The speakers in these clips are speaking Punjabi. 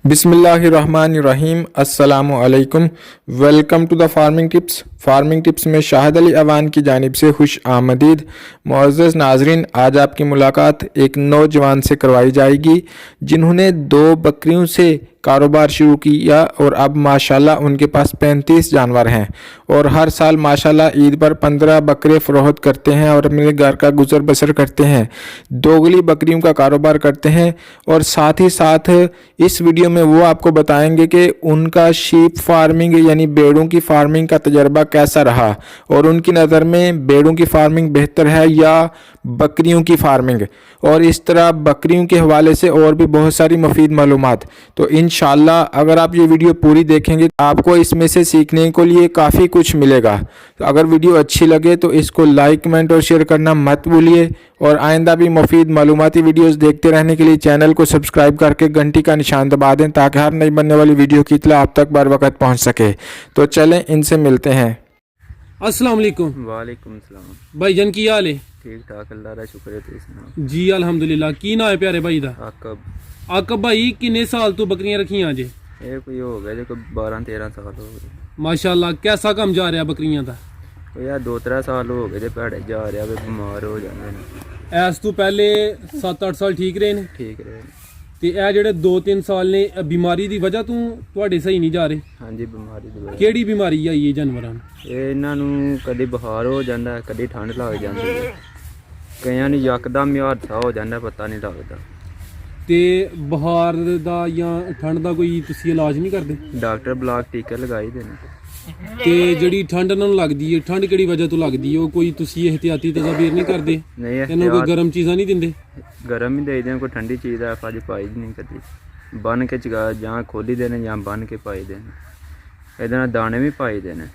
बिस्मिल्लाहिर्रहमानिर्रहीम अस्सलामुअलैकुम। Welcome to the farming tips में शाहिद अली अवान की जानिब से खुश आमदीद। मुअज़्ज़ज़ नाज़रीन, आज आपकी मुलाकात एक नौजवान से करवाई जाएगी जिन्होंने 2 बकरियों से कारोबार शुरू किया और अब माशाल्लाह उनके पास 35 जानवर हैं और हर साल माशाल्लाह ईद पर 15 बकरे फ़रोख्त करते हैं और अपने घर का गुजर बसर करते हैं। दोगली बकरियों का कारोबार करते हैं और साथ ही साथ इस वीडियो में वो आपको बताएंगे कि उनका शीप फार्मिंग यानी भेड़ों की फार्मिंग का तजर्बा कैसा रहा और उनकी नज़र में भेड़ों की फार्मिंग बेहतर है या बकरियों की फार्मिंग, और इस तरह बकरियों के हवाले से और भी बहुत सारी मुफीद मालूमात। तो इंशाल्लाह अगर आप ये वीडियो पूरी देखेंगे आपको इसमें से सीखने को लिए काफ़ी कुछ मिलेगा। तो अगर वीडियो अच्छी लगे तो इसको लाइक, कमेंट और शेयर करना मत भूलिए और आइंदा भी मुफीद मालूमाती वीडियोस देखते रहने के लिए चैनल को सब्सक्राइब करके घंटी का निशान दबा दें ताकि हर नई बनने वाली वीडियो की इत्तला आप तक बर वक्त पहुँच सके। तो चलें इनसे मिलते हैं। अस्सलाम वालेकुम। वालेकुम सलाम। भाईजान की हाल है? ठीक ठाक, अल्लाह दा शुक्र है। तुसीं सुनाओ? जी अल्हम्दुलिल्लाह। की ना है प्यारे भाई दा? आकब। आकब भाई किन्ने साल तू बकरियां रखियां जे? ये कोई हो गया जो 12-13 साल हो गए। माशाल्लाह। कैसा कम जा रहा बकरियां दा? यार 2-3 साल हो गए भैड़े जा रहा वे बीमार हो जाते हैं। ऐस तू पहले 7-8 साल ठीक रहे ने ठीक रहे ते ए जेड़े 2-3 साल ने बीमारी दी वजह तू तुहाडे सही नहीं जा रहे? हाँ जी, बीमारी दी वजह। केड़ी बीमारी आई है जानवरां नूं? ये इन्हां नूं कदी बुखार हो जाता है, कदी ठंड लग जाती है, कईयां नूं यकदम ही हादसा हो जाता, पता नहीं लगता। ते बुखार दा या ठंड दा कोई तुसी इलाज नहीं करदे? डॉक्टर ब्लॉक टीके लगाई देने। ते जेड़ी ठंड इन्हां नूं लगदी है, ठंड केड़ी वजह तो लगदी है? ओ कोई तुसी एहतियाती तदबीर नहीं करदे? नहीं, इन्हां कोई गर्म चीज़ां नहीं दिंदे? गर्म ही दे दें, कोई ठंडी चीज़ है अज पाई नहीं कदी। बन के चगा जां खोली देने जां बन के पाई देने, इहदे नाल दाने भी पाई देने।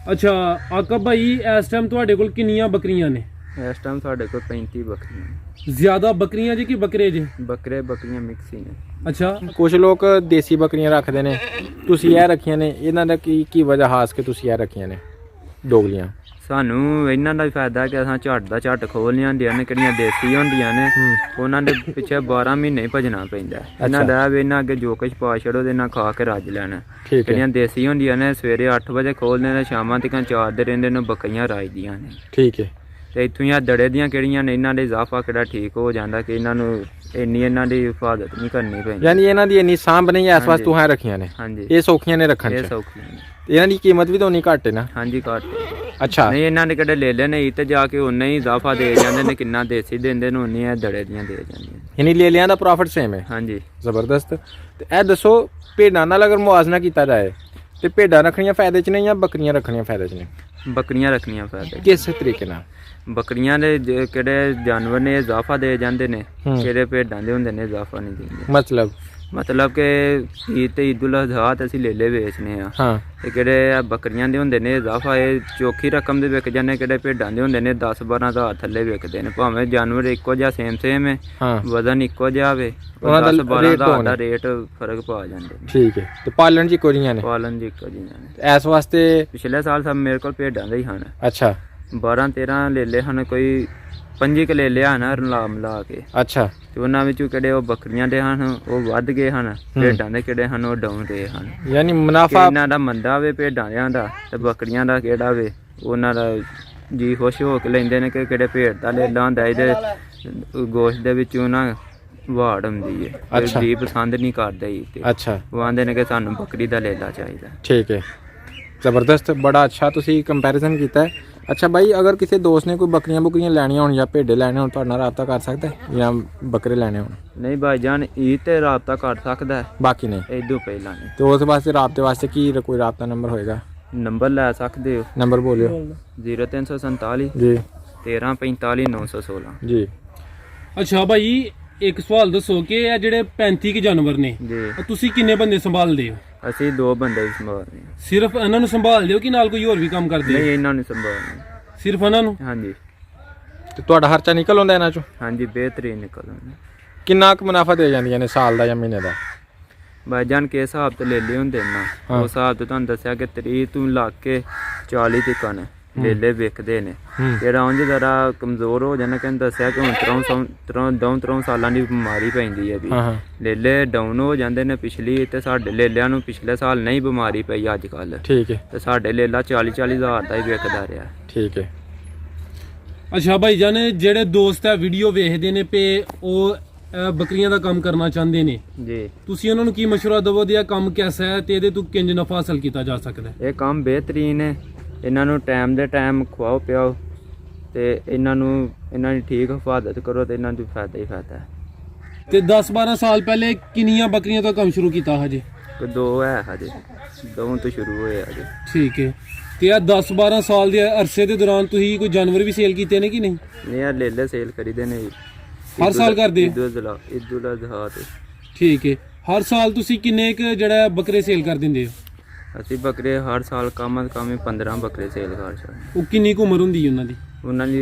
अच्छा आकब भाई, इस टाइम तुहाडे कोल किन्नियां बकरियां ने? इस टाइम साढ़े को 35 बकरियां। ज्यादा बकरियां जे कि बकरे जे? बकरियां मिक्स ही ने। अच्छा, कुछ लोग देसी बकरियां रखते हैं, तुसी यह रखियां ने, इन्हां दा की वजह खास के तुसी यह रखियां ने दोगलियां? सानू इन्हां दा फायदा कि असां झट दा झट खोल लियांदियां ने, किहड़ियां देसी होंदियां ने उन्हां दे पिछे 12 महीने ही भजना पैंदा। इन्हां दा वे इन्हां अगे जो कुछ पा छड़ो ते इन्हां खा के रज लैना। किहड़ियां देसी होंदियां ने सवेरे 8 बजे खोलदे ने, शामां तक चारदे रहिंदे ने, बकरियां रजदियां ने। ठीक है। ते इत्थों ही दड़े दियां किहड़ियां ने, इन्हां दे इजाफा किहड़ा ठीक हो जांदा कि इन्हां नूं इन्नी इन्हां दी हिफाजत नहीं करनी पैंदी। यानी इन्हां दी इन्नी सांभ नहीं इस वास्ते तुहां रखियां ने? हाँ जी, ये सौखियां ने रखण ये च? सौखियां ने। इन्हां दी कीमत भी तो उन्नी घट है ना? हाँ जी, घट। अच्छा, नहीं इन्हां ने किहड़े ले लेने ते जाके उन्ने ही इजाफा दे जांदे ने, किन्ना देसी देंदे ने उन्नी है दड़े दियां दे जांदियां। यानी ले लियां दा प्रॉफिट सेम है? हाँ जी, जबरदस्त। ते ए दसो भेडां नाल अगर मुआवजना किया जाए तो भेडां रखनियां फायदे च ने या बकरियां रखनियां फायदे च ने? बकरियां रखनियां फायदे। किस तरीके नाल? बकरियां दे किहड़े जानवर ने इजाफा दे जांदे ने, किहड़े भेडां दे हुंदे ने इजाफा नहीं देंदे। मतलब कि ईद ते ईद उल अज़हा ते असीं लेले बेचने आ। हाँ। ते किहड़े बकरियां दे हुंदे ने इजाफा ए चौखी रकम दे विक जाने, किहड़े भेडां दे हुंदे ने 10-12 हज़ार थल्ले विकदे ने, भावें जानवर इक्को जिहा सेम है। हाँ। वजन इक्को जिहा होवे, 10-12 हज़ार दा रेट फर्क पा जांदे ने। ठीक है। ते पालन च इक्को जिहियां ने? पालन च इक्को जिहियां ने। इस वास्ते पिछले साल सब मेरे कोल भेडां दे ही हन। अच्छा। 12-13 ले ले हन, कोई 25 क ले लिया ना मिला के। अच्छा। ते उन्हां विचों किहड़े ओ बकरियां दे हन ओ वध गए हन, भेडां दे किहड़े हन ओ डाउन रहे हन। यानी मुनाफा इन्हां दा मंदा वे भेडां दा ते बकरियां दा किहड़ा वे उन्हां दा जी खुश हो के लैंदे ने कि किहड़े भेड़ दा लेला हुंदा इहदे गोश्त दे विचों ना वाड़ आउंदी है। अच्छा। जी पसंद नहीं करदे ई। अच्छा। वो आंदे ने कि सानू बकरी दा लेला चाहिदा। ठीक है, जबरदस्त, बड़ा अच्छा तुसी कंपैरिजन कीता है। अच्छा भाई, अगर किसी दोस्त ने कोई बकरियां बुकरियां लैनियां होण या भेडे लैने होण तुहाडे नाल राबता कर सकदा है या बकरे लैने होण? नहीं भाईजान, ईद ते राबता कर सकदा है, बाकी नहीं इदों पहला नहीं। तो उस वास्ते राबते वास्ते की कोई राबता नंबर होएगा? नंबर लै सकदे हो। नंबर बोलियो। 0347 जी 1345 916 जी। अच्छा भाई, एक सवाल दसो कि ਇਹ ਜਿਹੜੇ 35 जानवर ने ਤੁਸੀਂ ਕਿੰਨੇ ਬੰਦੇ ਸੰਭਾਲਦੇ ਹੋ? ਅਸੀਂ 2 ਬੰਦੇ ਸੰਭਾਲਦੇ ਹਾਂ। ਸਿਰਫ ਇਹਨਾਂ ਨੂੰ ਸੰਭਾਲਦੇ ਹੋ ਕਿ ਨਾਲ ਕੋਈ ਹੋਰ ਵੀ ਕੰਮ ਕਰਦੇ ਹੋ? ਨਹੀਂ, ਇਹਨਾਂ ਨੂੰ ਸੰਭਾਲਦੇ ਸਿਰਫ ਇਹਨਾਂ ਨੂੰ? ਹਾਂਜੀ। ਤੇ ਤੁਹਾਡਾ ਖਰਚਾ ਨਿਕਲ ਆਉਂਦਾ ਇਹਨਾਂ ਚੋਂ? ਹਾਂਜੀ, ਬਿਹਤਰੀਨ ਨਿਕਲ ਆਉਂਦਾ। ਕਿੰਨਾ ਕੁ ਮੁਨਾਫਾ ਦੇ ਜਾਂਦੀਆਂ ਨੇ ਸਾਲ ਦਾ ਜਾਂ ਮਹੀਨੇ ਦਾ? ਭਾਈਜਾਨ ਕੇ ਹਿਸਾਬ ਤੇ ਲੈ ਲਿਓ ਹੁੰਦੇ ਨਾ, ਉਸ ਹਿਸਾਬ ਤੇ ਤੁਹਾਨੂੰ ਦੱਸਿਆ ਕਿ 30 ਤੋਂ ਲੱਗ ਕੇ 40 ਤੱਕ ਨੇ। ਲੇਲੇ ਵਿਕਦੇ ਨੇ। ਜਿਹੜਾ ਉਂਝ ਜ਼ਰਾ ਕਮਜ਼ੋਰ ਹੋ ਜਾਣਾ, ਕਹਿੰਦੇ ਦੱਸਿਆ ਕਿ ਹੁਣ 3 ਸਾਲਾਂ ਦੀ ਬਿਮਾਰੀ ਪੈਂਦੀ ਹੈ ਵੀ ਲੇਲੇ ਡਾਊਨ ਹੋ ਜਾਂਦੇ ਨੇ। ਪਿਛਲੀ ਤੇ ਸਾਡੇ ਲੇਲਿਆਂ ਨੂੰ ਪਿਛਲੇ ਸਾਲ ਨਹੀਂ ਬਿਮਾਰੀ ਪਈ ਅੱਜ ਕੱਲ, ਠੀਕ ਹੈ, ਤੇ ਸਾਡੇ ਲੇਲਾ 40-40 ਹਜ਼ਾਰ ਦਾ ਹੀ ਵਿਕਦਾ ਰਿਹਾ। ਠੀਕ ਹੈ। ਅੱਛਾ ਭਾਈ ਜਾਨ, ਜਿਹੜੇ ਦੋਸਤ ਆ ਵੀਡੀਓ ਵੇਖਦੇ ਨੇ ਪੇ ਉਹ ਬੱਕਰੀਆਂ ਦਾ ਕੰਮ ਕਰਨਾ ਚਾਹੁੰਦੇ ਨੇ ਜੀ, ਤੁਸੀਂ ਉਹਨਾਂ ਨੂੰ ਕੀ ਮਸ਼ਵਰਾ ਦਵੋਗੇ? ਇਹ ਕੰਮ ਕਿਹਦਾ ਹੈ ਤੇ ਇਹਦੇ ਤੋਂ ਕਿੰਜ ਨਫਾ ਹਾਸਲ ਕੀਤਾ ਜਾ ਸਕਦਾ ਹੈ? ਇਹ ਕੰਮ ਬਿਹਤਰੀਨ ਹੈ। ਇਹਨਾਂ ਨੂੰ ਟਾਈਮ ਦੇ ਟਾਈਮ ਖਵਾਓ ਪਿਆਓ ਤੇ ਇਹਨਾਂ ਦੀ ਠੀਕ ਹਿਫਾਜ਼ਤ ਕਰੋ ਤੇ ਇਹਨਾਂ ਨੂੰ ਫਾਇਦਾ ਹੀ ਫਾਇਦਾ ਹੈ। ਤੇ 10-12 ਸਾਲ ਪਹਿਲੇ ਕਿੰਨੀਆਂ ਬੱਕਰੀਆਂ ਤੋਂ ਕੰਮ ਸ਼ੁਰੂ ਕੀਤਾ ਹਜੇ? ਕੋਈ 2 ਹੈ ਹਜੇ, 2 ਤੋਂ ਸ਼ੁਰੂ ਹੋਏ ਹਜੇ। ਠੀਕ ਹੈ। ਤੇ ਇਹ 10-12 ਸਾਲ ਦੇ ਅਰਸੇ ਦੇ ਦੌਰਾਨ ਤੁਸੀਂ ਕੋਈ ਜਾਨਵਰ ਵੀ ਸੇਲ ਕੀਤੇ ਨੇ ਕਿ ਨਹੀਂ? ਨਹੀਂ, ਇਹ ਲੇਲੇ ਸੇਲ ਕਰੀਦੇ ਨੇ ਜੀ। ਹਰ ਸਾਲ ਕਰਦੇ? ਇਦੁਲ ਅਜ਼ਹਾ ਤੇ। ਠੀਕ ਹੈ। ਹਰ ਸਾਲ ਤੁਸੀਂ ਕਿੰਨੇ ਕੁ ਜਿਹੜਾ ਬੱਕਰੇ ਸੇਲ ਕਰ ਦਿੰਦੇ ਹੋ? ਅਸੀਂ ਬੱਕਰੇ ਹਰ ਸਾਲ ਕਮ 15 ਬੱਕਰੇ ਸੇਲ ਕਰ ਸਕਦੇ। ਉਹ ਕਿੰਨੀ ਕੁ ਉਮਰ ਹੁੰਦੀ ਹੈ ਉਹਨਾਂ ਦੀ? ਉਹਨਾਂ ਦੀ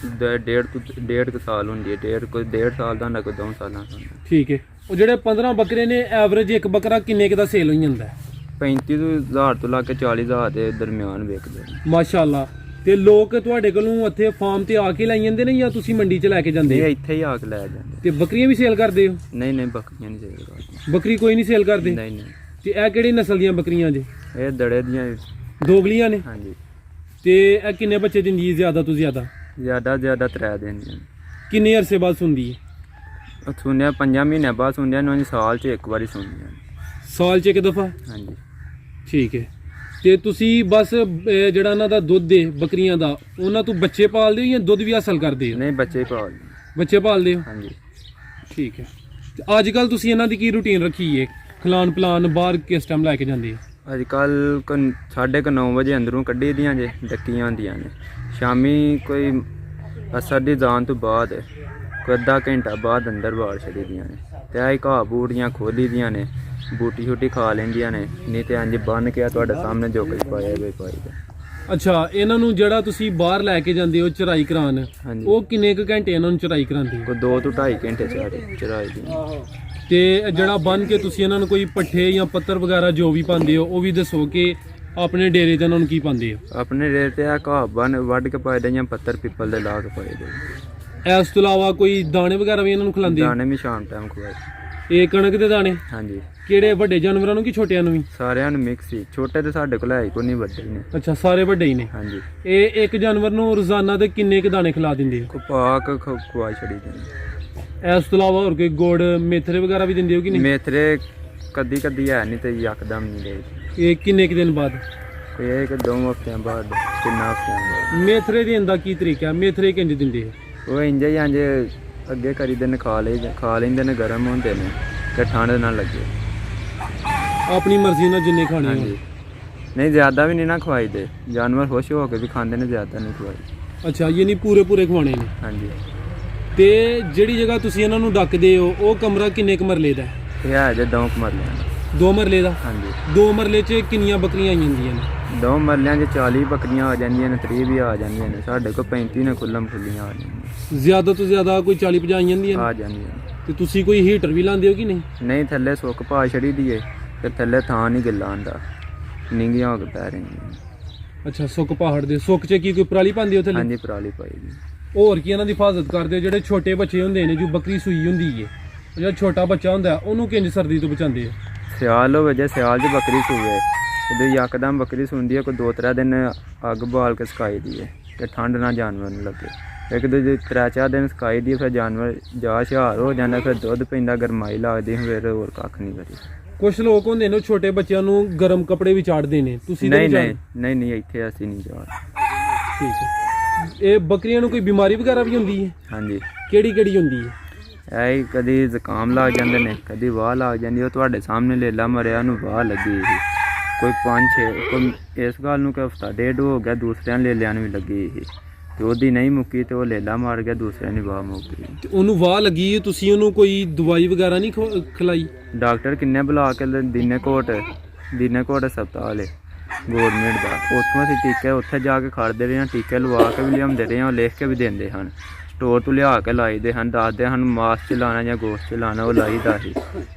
1.5 ਕੁ ਸਾਲ ਹੁੰਦੀ ਹੈ। 1.5 ਸਾਲ ਦਾ ਹੁੰਦਾ, ਕੋਈ 2 ਸਾਲਾਂ ਦਾ ਹੁੰਦਾ। ਠੀਕ ਹੈ। ਉਹ ਜਿਹੜੇ 15 ਬੱਕਰੇ ਨੇ ਐਵਰੇਜ ਇੱਕ ਬੱਕਰਾ ਕਿੰਨੇ ਕੁ ਦਾ ਸੇਲ ਹੋ ਜਾਂਦਾ ਹੈ? 35,000 ਤੋਂ ਲਾ ਕੇ 40,000 ਦੇ ਦਰਮਿਆਨ ਵਿਕਦੇ ਨੇ। ਮਾਸ਼ਾਅੱਲਾ। ਤੇ ਲੋਕ ਤੁਹਾਡੇ ਕੋਲੋਂ ਇੱਥੇ ਫਾਰਮ ਤੇ ਆ ਕੇ ਲੈ ਜਾਂਦੇ ਨੇ ਜਾਂ ਤੁਸੀਂ ਮੰਡੀ 'ਚ ਲੈ ਕੇ ਜਾਂਦੇ ਇਹ ਹੋ? ਇੱਥੇ ਹੀ ਆ ਕੇ ਲੈ ਜਾਂਦੇ। ਤੇ ਬੱਕਰੀਆਂ ਵੀ ਸੇਲ ਕਰਦੇ ਹੋ? ਨਹੀਂ ਬੱਕਰੀਆਂ ਨਹੀਂ ਸੇਲ ਕਰਦੇ। ਬੱਕਰੀ ਕੋਈ ਨਹੀਂ ਸੇਲ ਕਰਦੇ? ਨਹੀਂ। ਤੇ ਇਹ ਕਿਹੜੀ ਨਸਲ ਦੀਆਂ ਬੱਕਰੀਆਂ ਜੇ? ਇਹ ਦੜੇ ਦੀਆਂ। ਦੋਗਲੀਆਂ ਨੇ? ਹਾਂਜੀ। ਤੇ ਇਹ ਕਿੰਨੇ ਬੱਚੇ ਦਿੰਦੀ ਹੈ ਜ਼ਿਆਦਾ ਤੋਂ ਜ਼ਿਆਦਾ? ਜ਼ਿਆਦਾ 3 ਦਿਨ ਦੀਆਂ। ਕਿੰਨੇ ਅਰਸੇ ਬਾਅਦ ਸੁਣਦੀ ਹੈ? ਸੁਣਿਆ 5 ਮਹੀਨੇ ਬਾਅਦ ਸੁਣਿਆ ਨੂੰ, ਸਾਲ 'ਚ ਇੱਕ ਵਾਰੀ ਸੁਣਿਆ। ਸਾਲ 'ਚ ਇੱਕ ਦਫਾ? ਹਾਂਜੀ। ਠੀਕ ਹੈ। ਤੇ ਤੁਸੀਂ ਬਸ ਜਿਹੜਾ ਇਹਨਾਂ ਦਾ ਦੁੱਧ ਹੈ ਬੱਕਰੀਆਂ ਦਾ, ਉਹਨਾਂ ਤੋਂ ਬੱਚੇ ਪਾਲਦੇ ਹੋ ਜਾਂ ਦੁੱਧ ਵੀ ਹਾਸਲ ਕਰਦੇ ਹੋ? ਨਹੀਂ, ਬੱਚੇ ਪਾਲ। ਬੱਚੇ ਪਾਲਦੇ ਹੋ? ਹਾਂਜੀ। ਠੀਕ ਹੈ। ਤੇ ਅੱਜ ਕੱਲ ਤੁਸੀਂ ਇਹਨਾਂ ਦੀ ਕੀ ਰੂਟੀਨ ਰੱਖੀ ਹੈ? ਖਿਲਾਣ ਪਲਾਨ ਬਾਹਰ ਕਿਸ ਟਾਈਮ ਲੈ ਕੇ ਜਾਂਦੇ ਹੋ? ਅੱਜ ਕੱਲ 9:30 ਵਜੇ ਅੰਦਰੋਂ ਕੱਢੀ ਦੀਆਂ ਜੇ, ਡੱਕੀਆਂ ਹੁੰਦੀਆਂ ਨੇ। ਸ਼ਾਮੀ ਕੋਈ ਅਸਰ ਦੀ ਜਾਣ ਤੋਂ ਬਾਅਦ ਕੋਈ ਅੱਧਾ ਘੰਟਾ ਬਾਅਦ ਅੰਦਰ ਬਾੜ ਛੱਡੀ ਦੀਆਂ ਨੇ। ਤੇ ਆਹ ਘਾਹ ਬੂਟੀਆਂ ਖੋਲੀ ਦੀਆਂ ਨੇ, ਬੂਟੀ ਛੋਟੀ ਖਾ ਲੈਂਦੀਆਂ ਨੇ। ਨਹੀਂ ਤੇ ਇੰਜ ਬੰਨ ਕੇ ਤੁਹਾਡੇ ਸਾਹਮਣੇ ਜੋ ਕੁਝ ਪਾਇਆ ਵੇ ਪਾਈਦਾ। ਅੱਛਾ, ਇਹਨਾਂ ਨੂੰ ਜਿਹੜਾ ਤੁਸੀਂ ਬਾਹਰ ਲੈ ਕੇ ਜਾਂਦੇ ਹੋ ਚਰਾਈ ਕਰਾਉਣ, ਹਾਂਜੀ। ਉਹ ਕਿੰਨੇ ਕੁ ਘੰਟੇ ਇਹਨਾਂ ਨੂੰ ਚਰਾਈ ਕਰਾਉਂਦੇ ਹੋ? ਕੋਈ 2 ਤੋਂ 2.5 ਘੰਟੇ ਚਰਾਈ ਦੀ। ਤੇ ਜਿਹੜਾ ਬੰਨ ਕੇ ਤੁਸੀਂ ਇਹਨਾਂ ਨੂੰ ਕੋਈ ਪੱਠੇ ਜਾਂ ਪੱਤਰ ਵਗੈਰਾ ਜੋ ਵੀ ਪਾਉਂਦੇ ਹੋ ਉਹ ਵੀ ਦੱਸੋ ਕਿ ਆਪਣੇ ਡੇਰੇ 'ਚ ਇਹਨਾਂ ਨੂੰ ਕੀ ਪਾਉਂਦੇ ਹੋ? ਆਪਣੇ ਰੇਟ ਤੇ ਆ ਘਾਹ ਬੰਨ ਵੱਢ ਕੇ ਪਾਈਦੇ ਜਾਂ ਪੱਤਰ ਪਿੱਪਲ ਦੇ ਲਾ ਕੇ ਪਾਈਦੇ। ਇਸ ਤੋਂ ਇਲਾਵਾ ਕੋਈ ਦਾਣੇ ਵਗੈਰਾ ਵੀ ਇਹਨਾਂ ਨੂੰ ਖਿਲਾਉਂਦੇ ਹੋ? ਦਾਣੇ ਵੀ ਸ਼ਾਮ ਟਾਈਮ ਖਵਾਏ। ਇਹ ਕਣਕ ਦੇ ਦਾਣੇ? ਹਾਂਜੀ। ਕਿਹੜੇ ਵੱਡੇ ਜਾਨਵਰਾਂ ਨੂੰ ਕਿ ਛੋਟਿਆਂ ਨੂੰ ਵੀ? ਸਾਰਿਆਂ ਨੂੰ ਮਿਕਸ ਹੀ। ਛੋਟੇ ਤੇ ਸਾਡੇ ਕੋਲ ਹੈ ਹੀ ਕੋਈ ਨਹੀਂ, ਵੱਡੇ ਹੀ ਨੇ। ਅੱਛਾ, ਸਾਰੇ ਵੱਡੇ ਹੀ ਨੇ। ਹਾਂਜੀ। ਇਹ ਇੱਕ ਜਾਨਵਰ ਨੂੰ ਰੋਜ਼ਾਨਾ ਦੇ ਕਿੰਨੇ ਕੁ ਦਾਣੇ ਖਿਲਾ ਦਿੰਦੇ ਹੋ? ਪਾਕ ਖਵਾ ਛੜੀ ਦੇ। ਇਸ ਤੋਂ ਇਲਾਵਾ ਹੋਰ ਕੋਈ ਗੁੜ ਮੇਥਰੇ ਵਗੈਰਾ ਵੀ ਦਿੰਦੇ ਹੋ ਕਿ ਨਹੀਂ? ਮੇਥਰੇ ਕਦੀ ਹੈ ਨਹੀਂ ਤੇ ਯਕਦਮ ਨਹੀਂ ਦੇ। ਇਹ ਕਿੰਨੇ ਕੁ ਦਿਨ ਬਾਅਦ? ਇਹ 2 ਹਫ਼ਤਿਆਂ ਬਾਅਦ, 3 ਹਫ਼ਤਿਆਂ ਬਾਅਦ। ਮੇਥਰੇ ਦੇਣ ਦਾ ਕੀ ਤਰੀਕਾ? ਮੇਥਰੇ ਕਿੰਜ ਦਿੰਦੇ ਹੋ? ਉਹ ਇੰਜ ਹੀ ਅੱਗੇ ਕਰੀਦੇ ਨੇ, ਖਾ ਲੈਂਦੇ ਨੇ, ਗਰਮ ਹੁੰਦੇ ਨੇ ਤੇ ਠੰਡ ਨਾ ਲੱਗੇ। ਆਪਣੀ ਮਰਜ਼ੀ ਨਾਲ ਜਿੰਨੇ ਖਾਣੇ ਹਾਂਜੀ। ਹੋ? ਨਹੀਂ, ਜ਼ਿਆਦਾ ਵੀ ਨਹੀਂ ਨਾ ਖਵਾਈਦੇ। ਜਾਨਵਰ ਖੁਸ਼ ਹੋ ਕੇ ਵੀ ਖਾਂਦੇ ਨੇ, ਜ਼ਿਆਦਾ ਨਹੀਂ ਖਵਾਈ। ਅੱਛਾ, ਯਾਨੀ ਪੂਰੇ ਖਵਾਣੇ ਨੇ। ਹਾਂਜੀ। ਤੇ ਜਿਹੜੀ ਜਗ੍ਹਾ ਤੁਸੀਂ ਇਹਨਾਂ ਨੂੰ ਡੱਕਦੇ ਹੋ ਉਹ ਕਮਰਾ ਕਿੰਨੇ ਕੁ ਮਰਲੇ ਦਾ? ਇਹ ਹੈ ਜੇ 2 ਮਰਲਿਆਂ ਦਾ। 2 ਮਰਲੇ ਦਾ? ਹਾਂਜੀ। 2 ਮਰਲੇ 'ਚ ਕਿੰਨੀਆਂ ਬੱਕਰੀਆਂ ਆਈ ਜਾਂਦੀਆਂ ਨੇ? 2 ਮਰਲਿਆਂ 'ਚ 40 ਬੱਕਰੀਆਂ ਆ ਜਾਂਦੀਆਂ ਨੇ, 30 ਵੀ ਆ ਜਾਂਦੀਆਂ ਨੇ। ਸਾਡੇ ਕੋਲ 35 ਨੇ ਖੁੱਲੀਆਂ ਆ ਜਾਂਦੀਆਂ। ਜ਼ਿਆਦਾ ਤੋਂ ਜ਼ਿਆਦਾ ਕੋਈ 40-50 ਆਈ ਜਾਂਦੀਆਂ ਆ ਨੇ? ਜਾਂਦੀਆਂ ਨੇ। ਤੇ ਤੁਸੀਂ ਕੋਈ ਹੀਟਰ ਵੀ ਲਾਉਂਦੇ ਹੋ ਕਿ ਨਹੀਂ? ਨਹੀਂ, ਥੱਲੇ ਸੁੱਕ ਪਾ ਛੜੀ ਦੀ ਏ ਤੇ ਥੱਲੇ ਥਾਂ ਨਹੀਂ ਗਿੱਲਾ ਹੁੰਦਾ, ਨਿੰਗੀਆਂ ਹੋ ਕੇ ਪੈ ਰਹੀਆਂ। ਅੱਛਾ, ਸੁੱਕ ਪਹਾੜ ਦੇ ਸੁੱਕ 'ਚ ਕੀ ਕੋਈ ਪਰਾਲੀ ਪਾਉਂਦੇ ਹੋ ਥੱਲੇ? ਹਾਂਜੀ, ਪਰਾਲੀ ਪਾਈ ਦੀ। ਹੋਰ ਕੀ ਇਹਨਾਂ ਦੀ ਹਿਫਾਜ਼ਤ ਕਰਦੇ ਹੋ? ਜਿਹੜੇ ਛੋਟੇ ਬੱਚੇ ਹੁੰਦੇ ਨੇ, ਜੋ ਬੱਕਰੀ ਸੂਈ ਹੁੰਦੀ ਹੈ, ਜਿਹੜਾ ਛੋਟਾ ਬੱਚਾ ਹੁੰਦਾ ਉਹਨੂੰ ਕਿੰਜ ਸਰਦੀ ਤੋਂ ਬਚਾਉਂਦੇ ਹੋ? ਸਿਆਲ ਹੋਵੇ, ਜੇ ਸਿਆਲ 'ਚ ਬੱਕਰੀ ਸੂਵੇ, ਜਦੋਂ ਯਕਦਮ ਬੱਕਰੀ ਸੁਣਦੀ ਹੈ, ਕੋਈ 2-3 ਦਿਨ ਅੱਗ ਬਾਲ ਕੇ ਸੁਕਾਈ ਦੀ ਹੈ ਤੇ ਠੰਡ ਨਾ ਜਾਨਵਰ ਨੂੰ ਲੱਗੇ। ਇੱਕ ਦੋ 3-4 ਦਿਨ ਸੁਕਾਈ ਦੀ, ਫਿਰ ਜਾਨਵਰ ਜਾ ਹੁਸ਼ਿਆਰ ਹੋ ਜਾਂਦਾ, ਫਿਰ ਦੁੱਧ ਪੈਂਦਾ, ਗਰਮਾਈ ਲੱਗਦੀ, ਫਿਰ ਹੋਰ ਕੱਖ ਨਹੀਂ ਕਰੀ। ਕੁਝ ਲੋਕ ਹੁੰਦੇ ਨੇ ਛੋਟੇ ਬੱਚਿਆਂ ਨੂੰ ਗਰਮ ਕੱਪੜੇ ਵੀ ਚਾੜਦੇ ਨੇ, ਤੁਸੀਂ ਤਾਂ ਨਹੀਂ, ਇੱਥੇ ਅਸੀਂ ਨਹੀਂ ਜਾ। ਠੀਕ ਹੈ। ਇਹ ਬੱਕਰੀਆਂ ਨੂੰ ਕੋਈ ਬਿਮਾਰੀ ਵਗੈਰਾ ਵੀ ਹੁੰਦੀ ਹੈ? ਹਾਂਜੀ। ਕਿਹੜੀ ਹੁੰਦੀ ਹੈ? ਇਹ ਕਦੀ ਜ਼ੁਕਾਮ ਲੱਗ ਜਾਂਦੇ ਨੇ, ਕਦੀ ਵਾਹ ਲੱਗ ਜਾਂਦੀ। ਉਹ ਤੁਹਾਡੇ ਸਾਹਮਣੇ ਲੇਲਾ ਮਰਿਆ ਨੂੰ ਵਾਹ ਲੱਗੀ ਸੀ। ਕੋਈ 5-6 ਕੋਈ ਇਸ ਗੱਲ ਨੂੰ ਕਿ ਹਫ਼ਤਾ 1.5 ਹੋ ਗਿਆ, ਦੂਸਰਿਆਂ ਲੇਲਿਆਂ ਨੂੰ ਵੀ ਲੱਗੀ ਸੀ ਤੇ ਉਹਦੀ ਨਹੀਂ ਮੁੱਕੀ ਤੇ ਉਹ ਲੇਲਾ ਮਾਰ ਗਿਆ, ਦੂਸਰਿਆਂ ਦੀ ਵਾਹ ਮੁੱਕ ਗਈ। ਤੇ ਉਹਨੂੰ ਵਾਹ ਲੱਗੀ, ਤੁਸੀਂ ਉਹਨੂੰ ਕੋਈ ਦਵਾਈ ਵਗੈਰਾ ਨਹੀਂ ਖਿਲਾਈ? ਡਾਕਟਰ ਕਿੰਨੇ ਬੁਲਾ ਕੇ ਦੀਨੇ ਕੋਟ ਹਸਪਤਾਲ ਹੈ ਗੌਰਮੈਂਟ ਦਾ, ਉੱਥੋਂ ਅਸੀਂ ਟੀਕੇ ਉੱਥੇ ਜਾ ਕੇ ਖੜਦੇ ਰਹੇ ਹਾਂ, ਟੀਕੇ ਲਵਾ ਕੇ ਵੀ ਲਿਆਉਂਦੇ ਰਹੇ ਹਾਂ, ਉਹ ਲਿਖ ਕੇ ਵੀ ਦਿੰਦੇ ਹਨ। ਸਟੋਰ ਤੋਂ ਲਿਆ ਕੇ ਲਾਈਦੇ ਹਨ, ਦੱਸਦੇ ਹਨ ਮਾਸ 'ਚ ਲਾਉਣਾ ਜਾਂ ਗੋਸ਼ਤ 'ਚ ਲਾਉਣਾ, ਉਹ ਲਾਈਦਾ ਸੀ।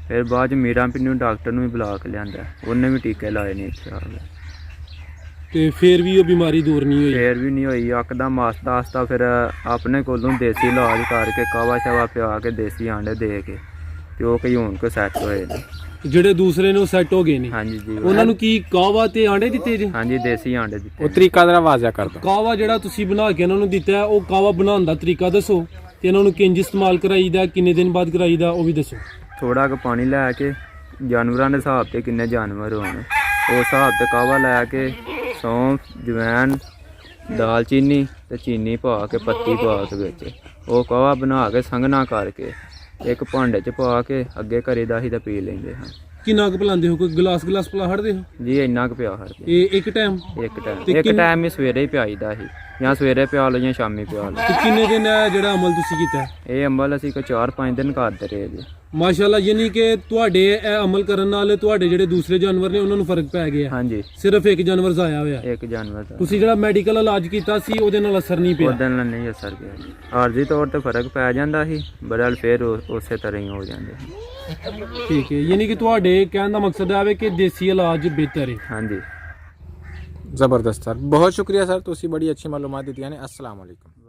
ਫਿਰ ਬਾਅਦ 'ਚ ਮੀਰਾਂ ਪਿੰਡ ਨੂੰ ਡਾਕਟਰ ਨੂੰ ਵੀ ਬੁਲਾ ਕੇ ਲਿਆਂਦਾ, ਉਹਨੇ ਵੀ ਟੀਕੇ ਲਾਏ ਨੇ ਇੱਥੇ ਆ ਕੇ। ਤੇ ਫਿਰ ਵੀ ਉਹ ਬਿਮਾਰੀ ਦੂਰ ਨਹੀਂ ਹੋਈ? ਫੇਰ ਵੀ ਨਹੀਂ ਹੋਈ। ਯਕਦਮ ਆਸਤਾ ਆਸਤਾ ਫਿਰ ਆਪਣੇ ਕੋਲੋਂ ਦੇਸੀ ਇਲਾਜ ਕਰਕੇ ਕਾਵਾ ਸ਼ਾਵਾ ਪਿਆ ਕੇ ਦੇਸੀ ਆਂਡੇ ਦੇ ਕੇ ਤੇ ਉਹ ਕਈ ਹੁਣ ਕੋ ਸੈੱਟ ਹੋਏ ਨੇ। ਜਿਹੜੇ ਦੂਸਰੇ ਨੇ ਉਹ ਸੈੱਟ ਹੋ ਗਏ ਨੇ? ਹਾਂਜੀ ਜੀ। ਉਹਨਾਂ ਨੂੰ ਕੀ ਕਾਵਾ ਤੇ ਆਂਡੇ ਦਿੱਤੇ ਜੇ? ਹਾਂਜੀ ਦੇਸੀ ਆਂਡੇ ਦਿੱਤੇ। ਉਹ ਤਰੀਕਾ ਜ਼ਰਾ ਵਾਜ਼ਿਆ ਕਰ ਦਿਓ। ਕਾਵਾ ਜਿਹੜਾ ਤੁਸੀਂ ਬਣਾ ਕੇ ਇਹਨਾਂ ਨੂੰ ਦਿੱਤਾ ਹੈ, ਉਹ ਕਾਵਾ ਬਣਾਉਣ ਦਾ ਤਰੀਕਾ ਦੱਸੋ ਤੇ ਇਹਨਾਂ ਨੂੰ ਕਿੰਜ ਇਸਤੇਮਾਲ ਕਰਾਈਦਾ, ਕਿੰਨੇ ਦਿਨ ਬਾਅਦ ਕਰਾਈਦਾ, ਉਹ ਵੀ ਦੱਸੋ। ਥੋੜਾ ਕੁ ਪਾਣੀ ਲੈ ਕੇ ਜਾਨਵਰਾਂ ਦੇ ਹਿਸਾਬ ਤੇ ਕਿੰਨੇ ਜਾਨਵਰ ਹੋਣ ਉਸ ਹਿਸਾਬ ਤੇ ਕਾਵਾ ਲੈ ਕੇ ਸੌਂਫ, ਜਵੈਣ, ਦਾਲਚੀਨੀ ਤੇ ਚੀਨੀ ਪਾ ਕੇ ਪੱਤੀ ਪਾ ਕੇ ਵਿੱਚ ਉਹ ਕਾਵਾ ਬਣਾ ਕੇ ਸੰਘਣਾ ਕਰਕੇ ਇੱਕ ਭਾਂਡੇ 'ਚ ਪਾ ਕੇ ਅੱਗੇ ਘਰੇ ਦਾ ਹੀ ਤਾਂ ਪੀ ਲੈਂਦੇ ਹਾਂ। ਕਿੰਨਾ ਕੁ ਪਿਲਾਉਂਦੇ ਹੋ? ਕੋਈ ਗਲਾਸ ਪਿਲਾ ਹੜਦੇ ਹੋ? ਜੀ ਇੰਨਾ ਕੁ ਪਿਆ ਹਰ ਇਹ ਇੱਕ ਟਾਈਮ? ਇੱਕ ਟਾਈਮ ਹੀ ਸਵੇਰੇ ਹੀ ਪਿਆਈਦਾ ਸੀ, ਜਾਂ ਸਵੇਰੇ ਪਿਆ ਲਓ ਜਾਂ ਸ਼ਾਮੀ ਪਿਆ ਲਓ। ਤੇ ਕਿੰਨੇ ਦਿਨ ਇਹ ਜਿਹੜਾ ਅਮਲ ਤੁਸੀਂ ਕੀਤਾ? ਇਹ ਅੰਬਲ ਅਸੀਂ ਕੋਈ 4-5 ਦਿਨ ਕਰਦੇ ਰਹੇ ਜੀ। ਮਾਸ਼ਾਅੱਲਾ, ਯਾਨੀ ਕਿ ਤੁਹਾਡੇ ਇਹ ਅਮਲ ਕਰਨ ਨਾਲ ਤੁਹਾਡੇ ਜਿਹੜੇ ਦੂਸਰੇ ਜਾਨਵਰ ਨੇ ਉਹਨਾਂ ਨੂੰ ਫਰਕ ਪੈ ਗਿਆ? ਹਾਂਜੀ, ਸਿਰਫ ਇੱਕ ਜਾਨਵਰ ਜ਼ਾਇਆ ਹੋਇਆ? ਇੱਕ ਜਾਨਵਰ ਦਾ। ਤੁਸੀਂ ਜਿਹੜਾ ਮੈਡੀਕਲ ਇਲਾਜ ਕੀਤਾ ਸੀ ਉਹਦੇ ਨਾਲ ਅਸਰ ਨਹੀਂ ਪਿਆ? ਉਹਦੇ ਨਾਲ ਨਹੀਂ ਅਸਰ ਪਿਆ ਜੀ। ਆਰਜ਼ੀ ਤੌਰ ਤੇ ਫਰਕ ਪੈ ਜਾਂਦਾ ਸੀ, ਬਦਲ ਫਿਰ ਉਸੇ ਤਰ੍ਹਾਂ ਹੀ ਹੋ ਜਾਂਦੇ ਸੀ। ਠੀਕ ਹੈ, ਯਾਨੀ ਕਿ ਤੁਹਾਡੇ ਕਹਿਣ ਦਾ ਮਕਸਦ ਹੈ ਕਿ ਦੇਸੀ ਇਲਾਜ ਬਿਹਤਰ ਹੈ। ਹਾਂਜੀ। ज़बरदस्त सर, बहुत शुक्रिया सर, तुसी बड़ी अच्छी मालूमात दी ने। अस्सलाम वालेकुम।